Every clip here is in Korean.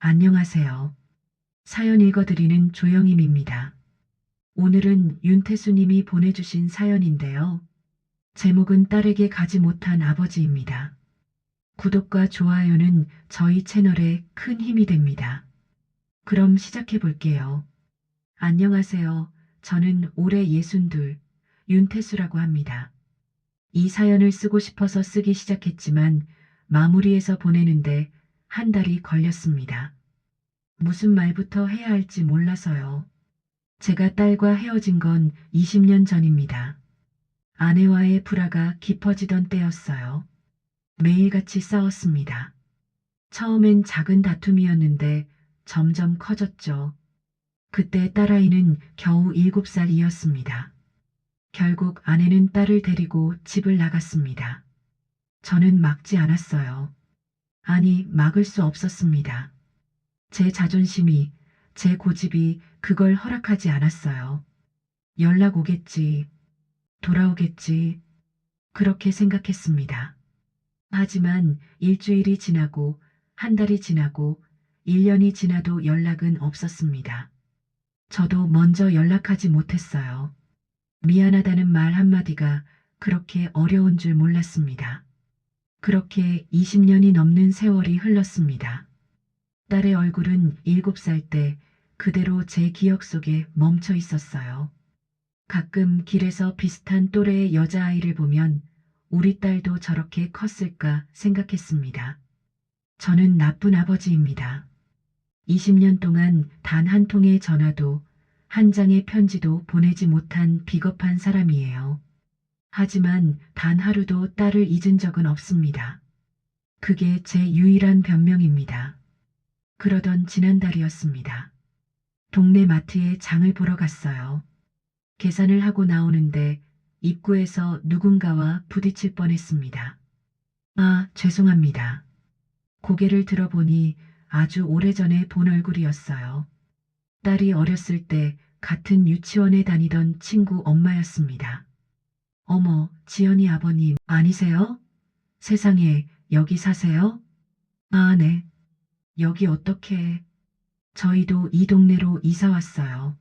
안녕하세요. 사연 읽어드리는 조영임입니다. 오늘은 윤태수님이 보내주신 사연인데요. 제목은 딸에게 가지 못한 아버지입니다. 구독과 좋아요는 저희 채널에 큰 힘이 됩니다. 그럼 시작해 볼게요. 안녕하세요. 저는 올해 62, 윤태수라고 합니다. 이 사연을 쓰고 싶어서 쓰기 시작했지만 마무리해서 보내는데 한 달이 걸렸습니다. 무슨 말부터 해야 할지 몰라서요. 제가 딸과 헤어진 건 20년 전입니다. 아내와의 불화가 깊어지던 때였어요. 매일같이 싸웠습니다. 처음엔 작은 다툼이었는데 점점 커졌죠. 그때 딸아이는 겨우 7살이었습니다. 결국 아내는 딸을 데리고 집을 나갔습니다. 저는 막지 않았어요. 아니, 막을 수 없었습니다. 제 자존심이, 제 고집이 그걸 허락하지 않았어요. 연락 오겠지, 돌아오겠지, 그렇게 생각했습니다. 하지만 일주일이 지나고 한 달이 지나고 1년이 지나도 연락은 없었습니다. 저도 먼저 연락하지 못했어요. 미안하다는 말 한마디가 그렇게 어려운 줄 몰랐습니다. 그렇게 20년이 넘는 세월이 흘렀습니다. 딸의 얼굴은 7살 때 그대로 제 기억 속에 멈춰 있었어요. 가끔 길에서 비슷한 또래의 여자아이를 보면 우리 딸도 저렇게 컸을까 생각했습니다. 저는 나쁜 아버지입니다. 20년 동안 단 한 통의 전화도 한 장의 편지도 보내지 못한 비겁한 사람이에요. 하지만 단 하루도 딸을 잊은 적은 없습니다. 그게 제 유일한 변명입니다. 그러던 지난달이었습니다. 동네 마트에 장을 보러 갔어요. 계산을 하고 나오는데 입구에서 누군가와 부딪힐 뻔했습니다. 아, 죄송합니다. 고개를 들어보니 아주 오래전에 본 얼굴이었어요. 딸이 어렸을 때 같은 유치원에 다니던 친구 엄마였습니다. 어머, 지연이 아버님 아니세요? 세상에, 여기 사세요? 아, 네. 여기 어떻게... 저희도 이 동네로 이사 왔어요.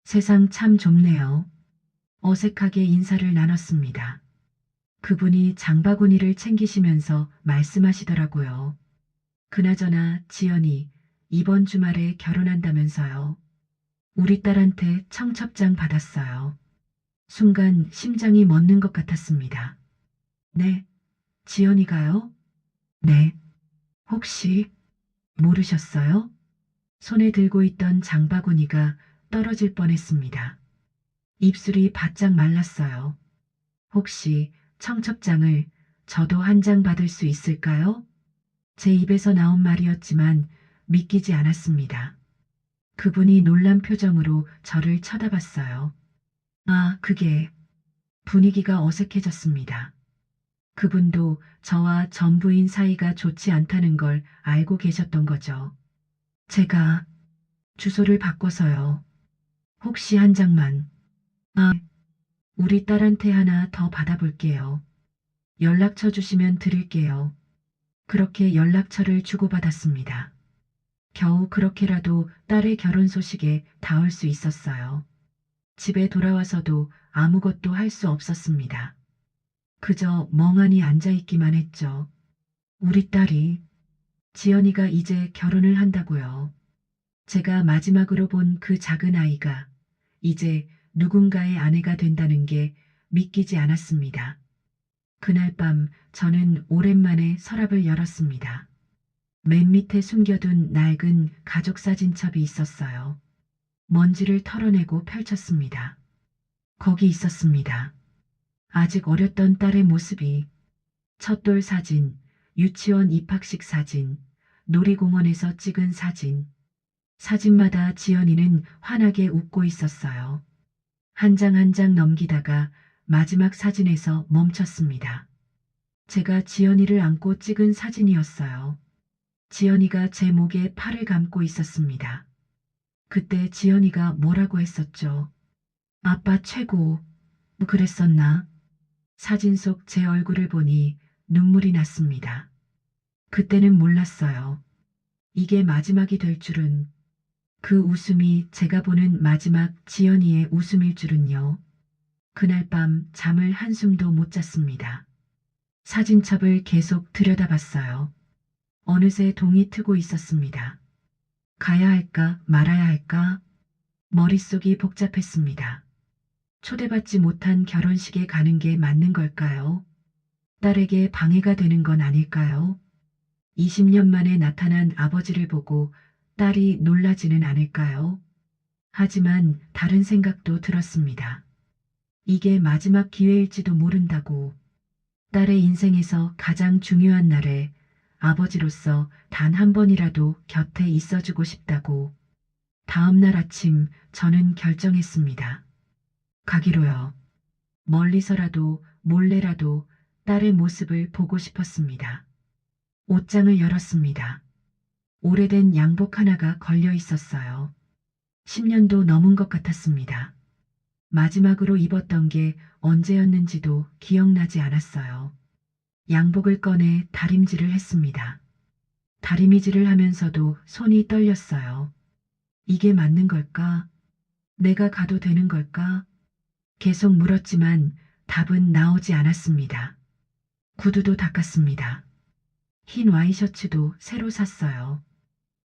세상 참 좁네요. 어색하게 인사를 나눴습니다. 그분이 장바구니를 챙기시면서 말씀하시더라고요. 그나저나 지연이 이번 주말에 결혼한다면서요. 우리 딸한테 청첩장 받았어요. 순간 심장이 멎는 것 같았습니다. 네, 지연이가요? 네. 혹시 모르셨어요? 손에 들고 있던 장바구니가 떨어질 뻔했습니다. 입술이 바짝 말랐어요. 혹시 청첩장을 저도 한 장 받을 수 있을까요? 제 입에서 나온 말이었지만 믿기지 않았습니다. 그분이 놀란 표정으로 저를 쳐다봤어요. 아, 그게... 분위기가 어색해졌습니다. 그분도 저와 전 부인 사이가 좋지 않다는 걸 알고 계셨던 거죠. 제가 주소를 바꿔서요. 혹시 한 장만. 아, 우리 딸한테 하나 더 받아볼게요. 연락처 주시면 드릴게요. 그렇게 연락처를 주고받았습니다. 겨우 그렇게라도 딸의 결혼 소식에 닿을 수 있었어요. 집에 돌아와서도 아무것도 할 수 없었습니다. 그저 멍하니 앉아있기만 했죠. 우리 딸이, 지연이가 이제 결혼을 한다고요. 제가 마지막으로 본 그 작은 아이가 이제 누군가의 아내가 된다는 게 믿기지 않았습니다. 그날 밤 저는 오랜만에 서랍을 열었습니다. 맨 밑에 숨겨둔 낡은 가족 사진첩이 있었어요. 먼지를 털어내고 펼쳤습니다. 거기 있었습니다. 아직 어렸던 딸의 모습이, 첫돌 사진, 유치원 입학식 사진, 놀이공원에서 찍은 사진. 사진마다 지연이는 환하게 웃고 있었어요. 한 장 한 장 넘기다가 마지막 사진에서 멈췄습니다. 제가 지연이를 안고 찍은 사진이었어요. 지연이가 제 목에 팔을 감고 있었습니다. 그때 지연이가 뭐라고 했었죠? 아빠 최고. 그랬었나? 사진 속 제 얼굴을 보니 눈물이 났습니다. 그때는 몰랐어요. 이게 마지막이 될 줄은, 그 웃음이 제가 보는 마지막 지연이의 웃음일 줄은요. 그날 밤 잠을 한숨도 못 잤습니다. 사진첩을 계속 들여다봤어요. 어느새 동이 트고 있었습니다. 가야 할까 말아야 할까? 머릿속이 복잡했습니다. 초대받지 못한 결혼식에 가는 게 맞는 걸까요? 딸에게 방해가 되는 건 아닐까요? 20년 만에 나타난 아버지를 보고 딸이 놀라지는 않을까요? 하지만 다른 생각도 들었습니다. 이게 마지막 기회일지도 모른다고. 딸의 인생에서 가장 중요한 날에 아버지로서 단 한 번이라도 곁에 있어주고 싶다고. 다음 날 아침 저는 결정했습니다. 가기로요. 멀리서라도 몰래라도 딸의 모습을 보고 싶었습니다. 옷장을 열었습니다. 오래된 양복 하나가 걸려 있었어요. 10년도 넘은 것 같았습니다. 마지막으로 입었던 게 언제였는지도 기억나지 않았어요. 양복을 꺼내 다림질을 했습니다. 다리미질을 하면서도 손이 떨렸어요. 이게 맞는 걸까? 내가 가도 되는 걸까? 계속 물었지만 답은 나오지 않았습니다. 구두도 닦았습니다. 흰 와이셔츠도 새로 샀어요.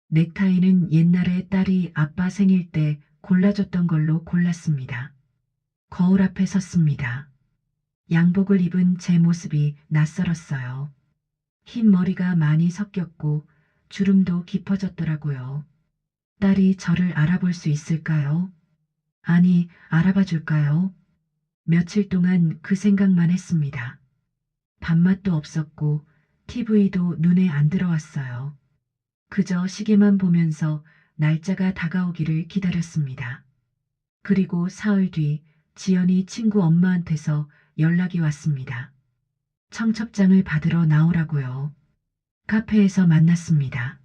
넥타이는 옛날에 딸이 아빠 생일 때 골라줬던 걸로 골랐습니다. 거울 앞에 섰습니다. 양복을 입은 제 모습이 낯설었어요. 흰 머리가 많이 섞였고 주름도 깊어졌더라고요. 딸이 저를 알아볼 수 있을까요? 아니, 알아봐 줄까요? 며칠 동안 그 생각만 했습니다. 밥맛도 없었고 TV도 눈에 안 들어왔어요. 그저 시계만 보면서 날짜가 다가오기를 기다렸습니다. 그리고 사흘 뒤 지연이 친구 엄마한테서 연락이 왔습니다. 청첩장을 받으러 나오라고요. 카페에서 만났습니다.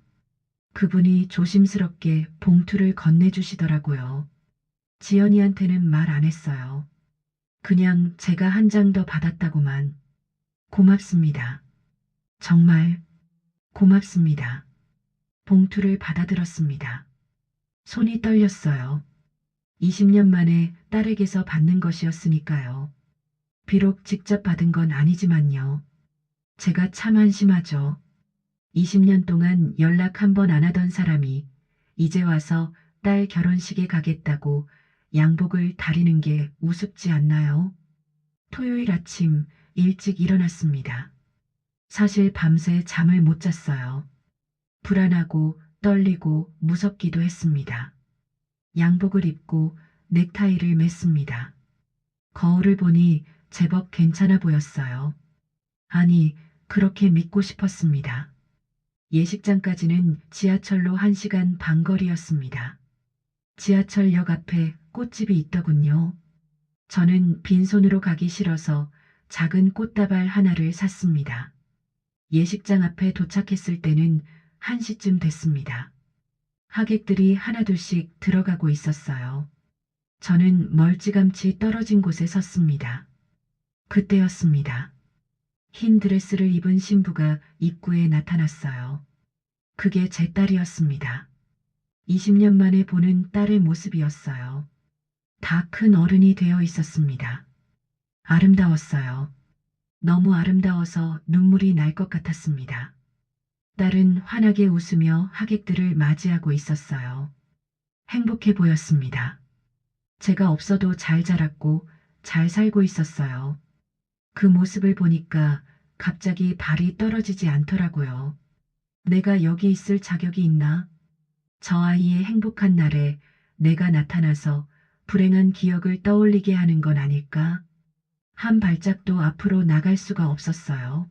그분이 조심스럽게 봉투를 건네주시더라고요. 지연이한테는 말 안 했어요. 그냥 제가 한 장 더 받았다고만. 고맙습니다. 정말 고맙습니다. 봉투를 받아들었습니다. 손이 떨렸어요. 20년 만에 딸에게서 받는 것이었으니까요. 비록 직접 받은 건 아니지만요. 제가 참 한심하죠. 20년 동안 연락 한 번 안 하던 사람이 이제 와서 딸 결혼식에 가겠다고 양복을 다리는 게 우습지 않나요? 토요일 아침 일찍 일어났습니다. 사실 밤새 잠을 못 잤어요. 불안하고 떨리고 무섭기도 했습니다. 양복을 입고 넥타이를 맸습니다. 거울을 보니 제법 괜찮아 보였어요. 아니, 그렇게 믿고 싶었습니다. 예식장까지는 지하철로 1시간 반 거리였습니다. 지하철역 앞에 꽃집이 있더군요. 저는 빈손으로 가기 싫어서 작은 꽃다발 하나를 샀습니다. 예식장 앞에 도착했을 때는 1시쯤 됐습니다. 하객들이 하나둘씩 들어가고 있었어요. 저는 멀찌감치 떨어진 곳에 섰습니다. 그때였습니다. 흰 드레스를 입은 신부가 입구에 나타났어요. 그게 제 딸이었습니다. 20년 만에 보는 딸의 모습이었어요. 다 큰 어른이 되어 있었습니다. 아름다웠어요. 너무 아름다워서 눈물이 날 것 같았습니다. 딸은 환하게 웃으며 하객들을 맞이하고 있었어요. 행복해 보였습니다. 제가 없어도 잘 자랐고 잘 살고 있었어요. 그 모습을 보니까 갑자기 발이 떨어지지 않더라고요. 내가 여기 있을 자격이 있나? 저 아이의 행복한 날에 내가 나타나서 불행한 기억을 떠올리게 하는 건 아닐까? 한 발짝도 앞으로 나갈 수가 없었어요.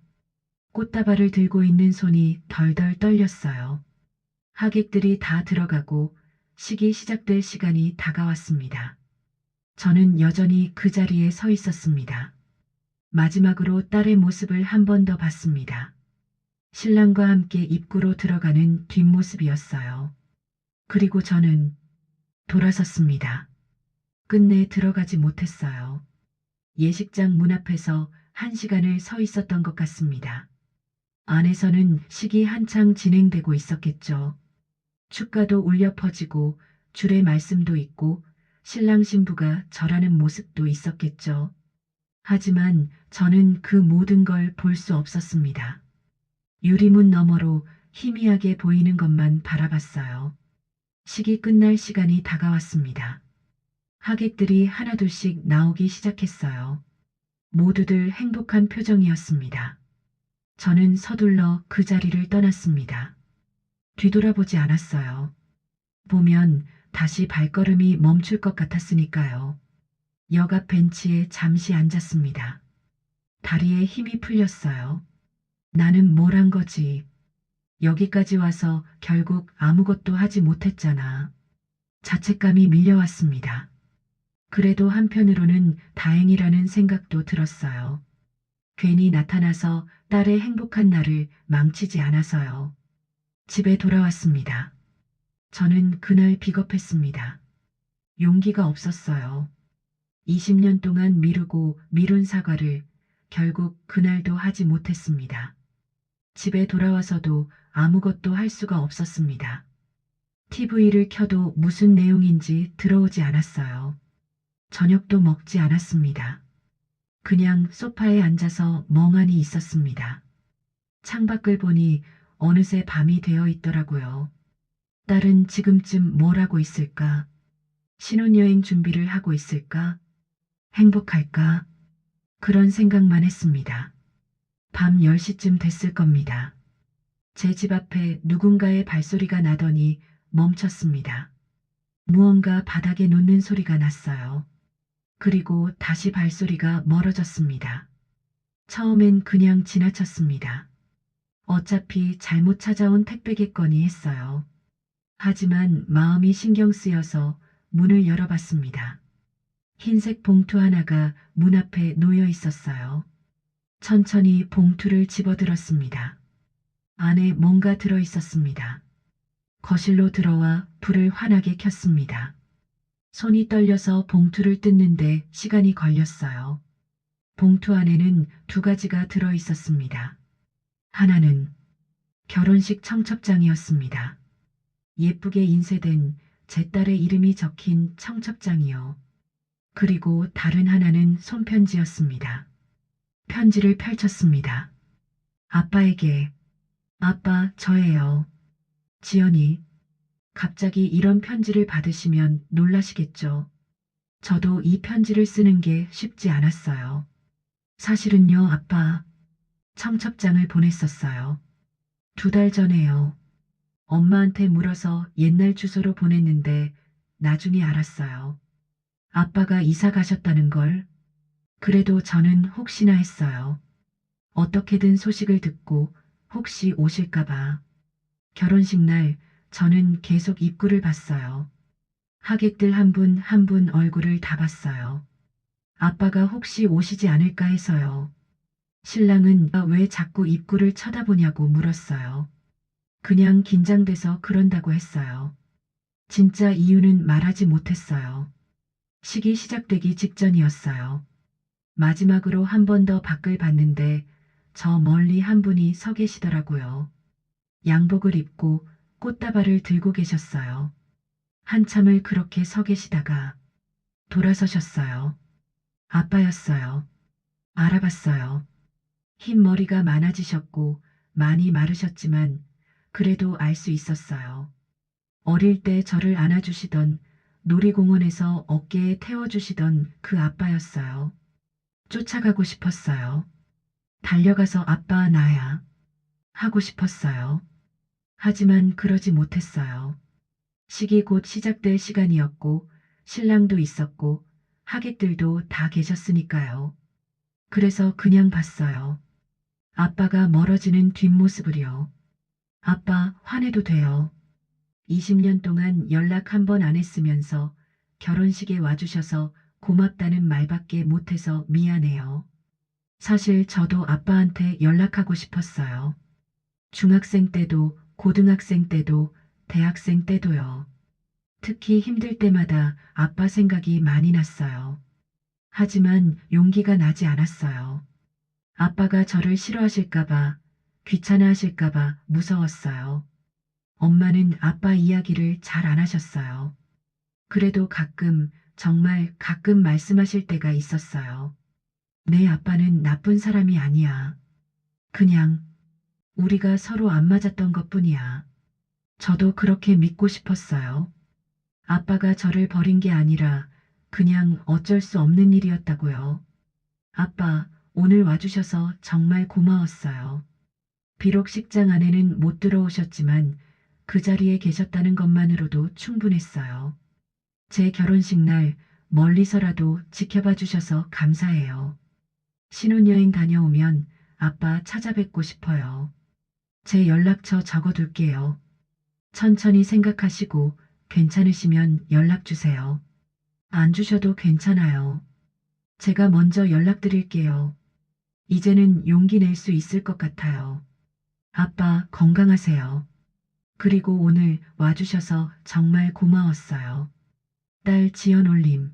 꽃다발을 들고 있는 손이 덜덜 떨렸어요. 하객들이 다 들어가고 식이 시작될 시간이 다가왔습니다. 저는 여전히 그 자리에 서 있었습니다. 마지막으로 딸의 모습을 한 번 더 봤습니다. 신랑과 함께 입구로 들어가는 뒷모습이었어요. 그리고 저는 돌아섰습니다. 끝내 들어가지 못했어요. 예식장 문 앞에서 1시간을 서 있었던 것 같습니다. 안에서는 식이 한창 진행되고 있었겠죠. 축가도 울려 퍼지고 줄의 말씀도 있고 신랑 신부가 절하는 모습도 있었겠죠. 하지만 저는 그 모든 걸 볼 수 없었습니다. 유리문 너머로 희미하게 보이는 것만 바라봤어요. 식이 끝날 시간이 다가왔습니다. 하객들이 하나둘씩 나오기 시작했어요. 모두들 행복한 표정이었습니다. 저는 서둘러 그 자리를 떠났습니다. 뒤돌아보지 않았어요. 보면 다시 발걸음이 멈출 것 같았으니까요. 역 앞 벤치에 잠시 앉았습니다. 다리에 힘이 풀렸어요. 나는 뭘 한 거지? 여기까지 와서 결국 아무것도 하지 못했잖아. 자책감이 밀려왔습니다. 그래도 한편으로는 다행이라는 생각도 들었어요. 괜히 나타나서 딸의 행복한 날을 망치지 않아서요. 집에 돌아왔습니다. 저는 그날 비겁했습니다. 용기가 없었어요. 20년 동안 미루고 미룬 사과를 결국 그날도 하지 못했습니다. 집에 돌아와서도 아무것도 할 수가 없었습니다. TV를 켜도 무슨 내용인지 들어오지 않았어요. 저녁도 먹지 않았습니다. 그냥 소파에 앉아서 멍하니 있었습니다. 창밖을 보니 어느새 밤이 되어 있더라고요. 딸은 지금쯤 뭘 하고 있을까? 신혼여행 준비를 하고 있을까? 행복할까? 그런 생각만 했습니다. 밤 10시쯤 됐을 겁니다. 제 집 앞에 누군가의 발소리가 나더니 멈췄습니다. 무언가 바닥에 놓는 소리가 났어요. 그리고 다시 발소리가 멀어졌습니다. 처음엔 그냥 지나쳤습니다. 어차피 잘못 찾아온 택배겠거니 했어요. 하지만 마음이 신경 쓰여서 문을 열어봤습니다. 흰색 봉투 하나가 문 앞에 놓여 있었어요. 천천히 봉투를 집어들었습니다. 안에 뭔가 들어 있었습니다. 거실로 들어와 불을 환하게 켰습니다. 손이 떨려서 봉투를 뜯는데 시간이 걸렸어요. 봉투 안에는 두 가지가 들어 있었습니다. 하나는 결혼식 청첩장이었습니다. 예쁘게 인쇄된 제 딸의 이름이 적힌 청첩장이요. 그리고 다른 하나는 손편지였습니다. 편지를 펼쳤습니다. 아빠에게. 아빠, 저예요. 지연이. 갑자기 이런 편지를 받으시면 놀라시겠죠. 저도 이 편지를 쓰는 게 쉽지 않았어요. 사실은요, 아빠. 청첩장을 보냈었어요. 2달 전에요. 엄마한테 물어서 옛날 주소로 보냈는데 나중에 알았어요. 아빠가 이사 가셨다는 걸. 그래도 저는 혹시나 했어요. 어떻게든 소식을 듣고 혹시 오실까봐. 결혼식 날 저는 계속 입구를 봤어요. 하객들 한 분 한 분 얼굴을 다 봤어요. 아빠가 혹시 오시지 않을까 해서요. 신랑은 왜 자꾸 입구를 쳐다보냐고 물었어요. 그냥 긴장돼서 그런다고 했어요. 진짜 이유는 말하지 못했어요. 식이 시작되기 직전이었어요. 마지막으로 한 번 더 밖을 봤는데 저 멀리 한 분이 서 계시더라고요. 양복을 입고 꽃다발을 들고 계셨어요. 한참을 그렇게 서 계시다가 돌아서셨어요. 아빠였어요. 알아봤어요. 흰 머리가 많아지셨고 많이 마르셨지만 그래도 알 수 있었어요. 어릴 때 저를 안아주시던 놀이공원에서 어깨에 태워주시던 그 아빠였어요. 쫓아가고 싶었어요. 달려가서 아빠 나야 하고 싶었어요. 하지만 그러지 못했어요. 식이 곧 시작될 시간이었고 신랑도 있었고 하객들도 다 계셨으니까요. 그래서 그냥 봤어요. 아빠가 멀어지는 뒷모습을요. 아빠 화내도 돼요. 20년 동안 연락 한 번 안 했으면서 결혼식에 와주셔서 고맙다는 말밖에 못해서 미안해요. 사실 저도 아빠한테 연락하고 싶었어요. 중학생 때도 고등학생 때도 대학생 때도요. 특히 힘들 때마다 아빠 생각이 많이 났어요. 하지만 용기가 나지 않았어요. 아빠가 저를 싫어하실까봐, 귀찮아하실까봐 무서웠어요. 엄마는 아빠 이야기를 잘 안 하셨어요. 그래도 가끔, 정말 가끔 말씀하실 때가 있었어요. 내 아빠는 나쁜 사람이 아니야. 그냥 우리가 서로 안 맞았던 것뿐이야. 저도 그렇게 믿고 싶었어요. 아빠가 저를 버린 게 아니라 그냥 어쩔 수 없는 일이었다고요. 아빠, 오늘 와주셔서 정말 고마웠어요. 비록 식장 안에는 못 들어오셨지만 그 자리에 계셨다는 것만으로도 충분했어요. 제 결혼식 날 멀리서라도 지켜봐 주셔서 감사해요. 신혼여행 다녀오면 아빠 찾아뵙고 싶어요. 제 연락처 적어둘게요. 천천히 생각하시고 괜찮으시면 연락 주세요. 안 주셔도 괜찮아요. 제가 먼저 연락드릴게요. 이제는 용기 낼 수 있을 것 같아요. 아빠 건강하세요. 그리고 오늘 와주셔서 정말 고마웠어요. 딸 지연 올림.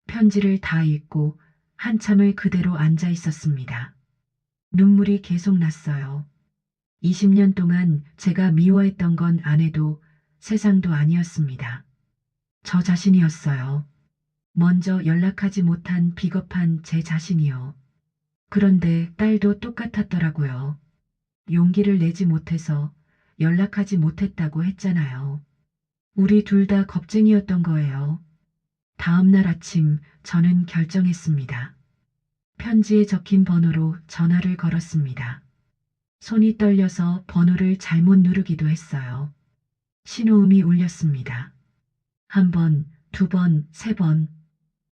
편지를 다 읽고 한참을 그대로 앉아 있었습니다. 눈물이 계속 났어요. 20년 동안 제가 미워했던 건 아내도 세상도 아니었습니다. 저 자신이었어요. 먼저 연락하지 못한 비겁한 제 자신이요. 그런데 딸도 똑같았더라고요. 용기를 내지 못해서 연락하지 못했다고 했잖아요. 우리 둘 다 겁쟁이였던 거예요. 다음 날 아침 저는 결정했습니다. 편지에 적힌 번호로 전화를 걸었습니다. 손이 떨려서 번호를 잘못 누르기도 했어요. 신호음이 울렸습니다. 한 번, 두 번, 세 번.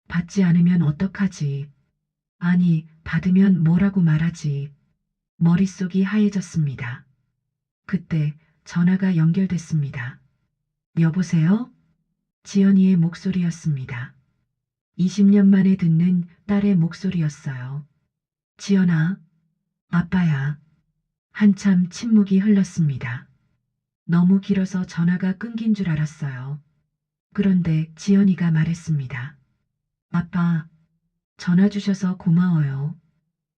받지 않으면 어떡하지? 아니, 받으면 뭐라고 말하지? 머릿속이 하얘졌습니다. 그때 전화가 연결됐습니다. 여보세요? 지연이의 목소리였습니다. 20년 만에 듣는 딸의 목소리였어요. 지연아, 아빠야. 한참 침묵이 흘렀습니다. 너무 길어서 전화가 끊긴 줄 알았어요. 그런데 지연이가 말했습니다. 아빠, 전화 주셔서 고마워요.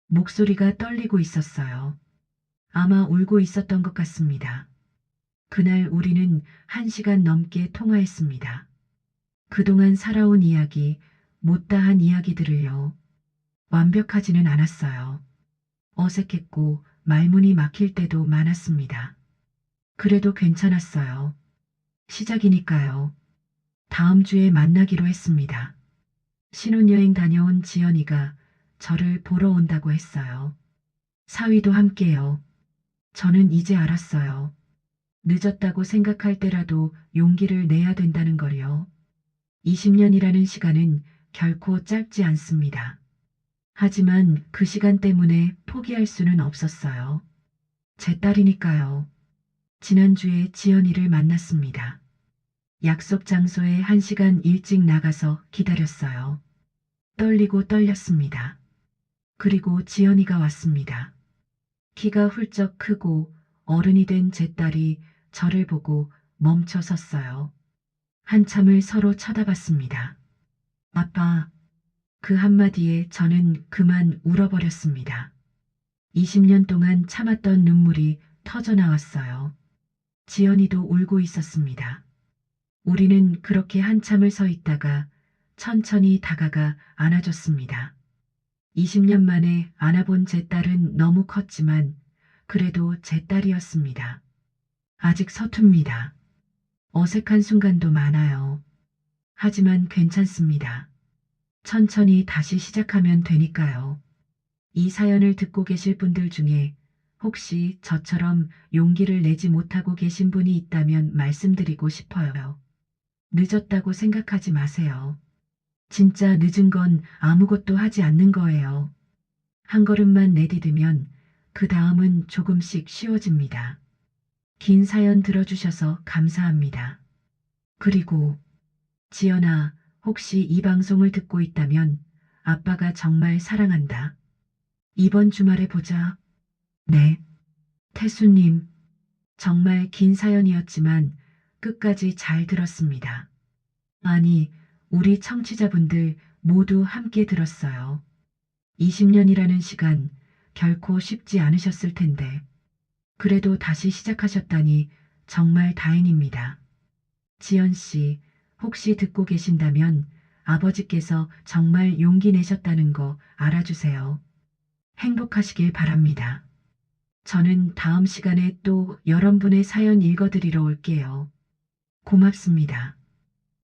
목소리가 떨리고 있었어요. 아마 울고 있었던 것 같습니다. 그날 우리는 1시간 넘게 통화했습니다. 그동안 살아온 이야기, 못다한 이야기들을요. 완벽하지는 않았어요. 어색했고 말문이 막힐 때도 많았습니다. 그래도 괜찮았어요. 시작이니까요. 다음 주에 만나기로 했습니다. 신혼여행 다녀온 지연이가 저를 보러 온다고 했어요. 사위도 함께요. 저는 이제 알았어요. 늦었다고 생각할 때라도 용기를 내야 된다는 걸요. 20년이라는 시간은 결코 짧지 않습니다. 하지만 그 시간 때문에 포기할 수는 없었어요. 제 딸이니까요. 지난주에 지연이를 만났습니다. 약속 장소에 1시간 일찍 나가서 기다렸어요. 떨리고 떨렸습니다. 그리고 지연이가 왔습니다. 키가 훌쩍 크고 어른이 된 제 딸이 저를 보고 멈춰 섰어요. 한참을 서로 쳐다봤습니다. 아빠, 그 한마디에 저는 그만 울어버렸습니다. 20년 동안 참았던 눈물이 터져 나왔어요. 지연이도 울고 있었습니다. 우리는 그렇게 한참을 서 있다가 천천히 다가가 안아줬습니다. 20년 만에 안아본 제 딸은 너무 컸지만 그래도 제 딸이었습니다. 아직 서툽니다. 어색한 순간도 많아요. 하지만 괜찮습니다. 천천히 다시 시작하면 되니까요. 이 사연을 듣고 계실 분들 중에 혹시 저처럼 용기를 내지 못하고 계신 분이 있다면 말씀드리고 싶어요. 늦었다고 생각하지 마세요. 진짜 늦은 건 아무것도 하지 않는 거예요. 한 걸음만 내디디면 그 다음은 조금씩 쉬워집니다. 긴 사연 들어주셔서 감사합니다. 그리고 지연아, 혹시 이 방송을 듣고 있다면 아빠가 정말 사랑한다. 이번 주말에 보자. 네. 태수님, 정말 긴 사연이었지만 끝까지 잘 들었습니다. 아니, 우리 청취자분들 모두 함께 들었어요. 20년이라는 시간 결코 쉽지 않으셨을 텐데. 그래도 다시 시작하셨다니 정말 다행입니다. 지연 씨, 혹시 듣고 계신다면 아버지께서 정말 용기 내셨다는 거 알아주세요. 행복하시길 바랍니다. 저는 다음 시간에 또 여러분의 사연 읽어드리러 올게요. 고맙습니다.